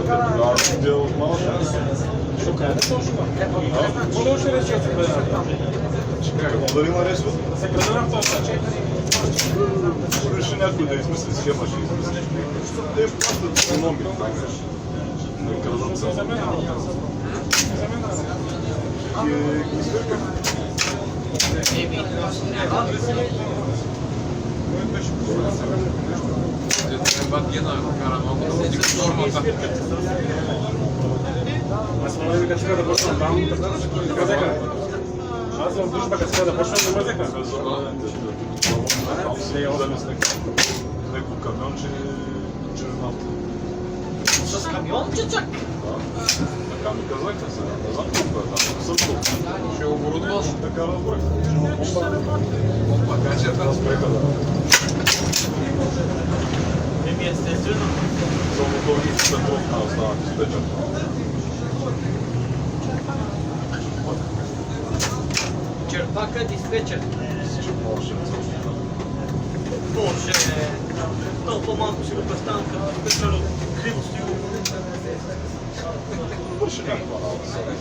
Да, бил малък. Шукане точно. Може още рече се гледа. Дали има ресурс? Се гледа в този случай. Реши някой да измисли схема, ще измисли. Те плащат икономия. Не крадат се. За мен. Ги свърках. Аз не ви кажа да почвам там, казаха. Аз в дружба казаха да почвам да мързаха. Неко камионче черната. С камионче чак? Така ми казаха сега. Не знам колко е там. Съм тук. Ще оборудваш? Така разбрах. Така че аз преха да. Еми естествено. За моторни Петров не останах изпечен. Черпака диспетчер. Всичко можеше да се случи. Боже, толкова малко си го представям като диспетчер от Криво Стило. Върши някаква работа сега.